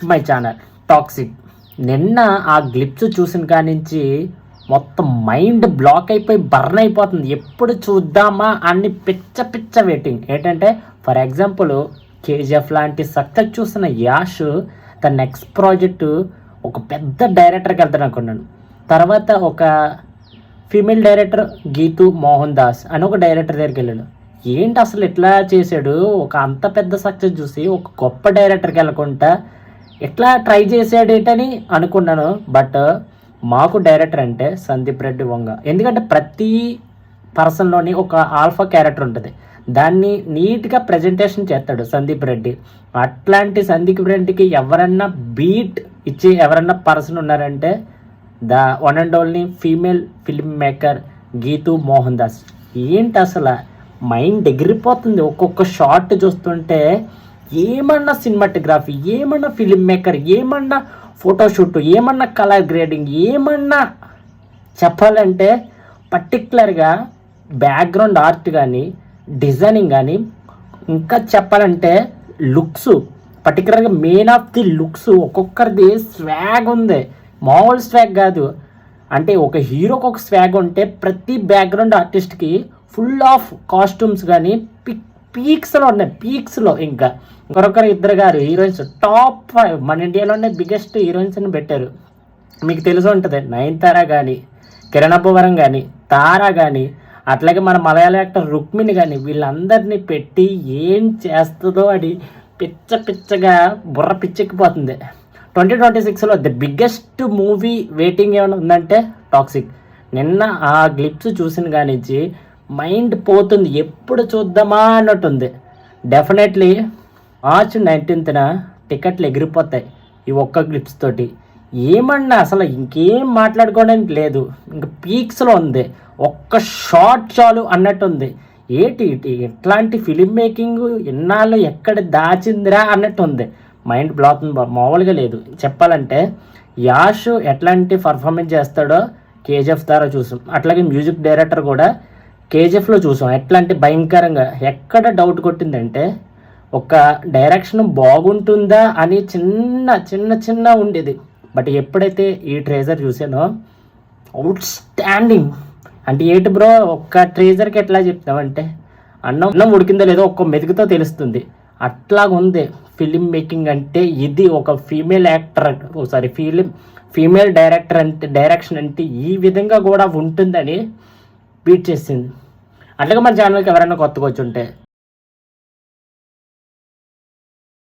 My channel toxic. నిన్న ఆ glimpse చూసిన కాడి నుంచి మొత్తం మైండ్ బ్లాక్ అయిపోయి బర్న్ అయిపోతుంది. ఎప్పుడు చూద్దామా అని పిచ్చ వెయిటింగ్. ఏంటంటే ఫర్ ఎగ్జాంపుల్ కేజీఎఫ్ లాంటి సక్సెస్ చూసిన యాష్ తన నెక్స్ట్ ప్రాజెక్టు ఒక పెద్ద డైరెక్టర్కి వెళ్తాను అనుకున్నాను. తర్వాత ఒక ఫీమేల్ డైరెక్టర్ గీతూ మోహన్ దాస్ అని ఒక డైరెక్టర్ దగ్గరికి వెళ్ళాడు. ఏంటి అసలు ఎట్లా చేశాడు, ఒక అంత పెద్ద సక్సెస్ చూసి ఒక గొప్ప డైరెక్టర్కి వెళ్ళకుండా ఎట్లా ట్రై చేసాడేటని అనుకున్నాను. బట్ మాకు డైరెక్టర్ అంటే సందీప్ రెడ్డి వంగ. ఎందుకంటే ప్రతి పర్సన్లోని ఒక ఆల్ఫా క్యారెక్టర్ ఉంటుంది, దాన్ని నీట్గా ప్రజెంటేషన్ చేస్తాడు సందీప్ రెడ్డి. అట్లాంటి సందీప్ రెడ్డికి ఎవరన్నా బీట్ ఇచ్చి ఎవరన్నా పర్సన్ ఉన్నారంటే the one and only female film maker Geethu Mohan Das. ఏంటి అసలు మైండ్ ఎగిరిపోతుంది ఒక్కొక్క షాట్ చూస్తుంటే. ఏమన్నా సినిమాటోగ్రఫీ, ఏమన్నా ఫిలిం మేకర్, ఏమన్నా ఫోటోషూట్, ఏమన్నా కలర్ గ్రేడింగ్, ఏమన్నా చెప్పాలంటే పర్టికులర్గా బ్యాక్గ్రౌండ్ ఆర్ట్ కానీ డిజైనింగ్ కానీ, ఇంకా చెప్పాలంటే లుక్స్, పర్టికులర్గా మెయిన్ ఆఫ్ ది లుక్స్ ఒక్కొక్కరిది స్వాగ్ ఉంది. మామూలు స్వాగ్ కాదు. అంటే ఒక హీరోకి ఒక స్వాగ్ ఉంటే ప్రతి బ్యాక్గ్రౌండ్ ఆర్టిస్ట్కి ఫుల్ ఆఫ్ కాస్ట్యూమ్స్ కానీ పీక్స్లో ఉన్నాయి. పీక్స్లో ఇంకా ఒకరొకరు ఇద్దరు గారు హీరోయిన్స్ టాప్ 5 మన ఇండియాలోనే బిగ్గెస్ట్ హీరోయిన్స్ని పెట్టారు. మీకు తెలిసి ఉంటుంది, నయనతార కానీ, కిరణ్ అబ్బవరం కానీ, తారా కానీ, అట్లాగే మన మలయాళ యాక్టర్ రుక్మిణి కానీ, వీళ్ళందరినీ పెట్టి ఏం చేస్తుందో అది పిచ్చగా బుర్ర పిచ్చెక్కిపోతుంది. 2026లో ది బిగ్గెస్ట్ మూవీ వెయిటింగ్ ఏమైనా ఉందంటే టాక్సిక్. నిన్న ఆ గ్లిప్స్ చూసిన కానించి మైండ్ పోతుంది, ఎప్పుడు చూద్దామా అన్నట్టుంది. డెఫినెట్లీ మార్చ్ 19న టికెట్లు ఎగిరిపోతాయి ఈ ఒక్క గ్లిప్స్ తోటి. ఏమన్నా అసలు ఇంకేం మాట్లాడుకోవడానికి లేదు, ఇంకా పీక్స్లో ఉంది. ఒక్క షాట్ చాలు అన్నట్టుంది. ఏంటి ఎట్లాంటి ఫిలిం మేకింగ్ ఎన్నాళ్ళు ఎక్కడ దాచిందిరా అన్నట్టు ఉంది. మైండ్ బ్లాక్ మామూలుగా లేదు. చెప్పాలంటే యాష్ ఎట్లాంటి పర్ఫార్మెన్స్ చేస్తాడో కేజీఎఫ్ ద్వారా చూసాం. అట్లాగే మ్యూజిక్ డైరెక్టర్ కూడా కేజీఎఫ్లో చూసాం. ఎట్లాంటి భయంకరంగా ఎక్కడ డౌట్ కొట్టిందంటే ఒక డైరెక్షన్ బాగుంటుందా అని చిన్న ఉండేది. బట్ ఎప్పుడైతే ఈ ట్రేజర్ చూసానో అవుట్ స్టాండింగ్. అంటే ఏంటి బ్రో, ఒక్క ట్రేజర్కి ఎట్లా చెప్తామంటే అన్నం ఉడికిందో లేదో ఒక్క మెతుకుతో తెలుస్తుంది. అట్లాగుంది ఫిలిం మేకింగ్ అంటే. ఇది ఒక ఫీమేల్ యాక్టర్ ఫీమేల్ డైరెక్టర్ అంటే డైరెక్షన్ అంటే ఈ విధంగా కూడా ఉంటుందని బీట్ చేసింది. అట్లాగే మన ఛానల్కి ఎవరైనా కొత్తగా వచ్చి ఉంటే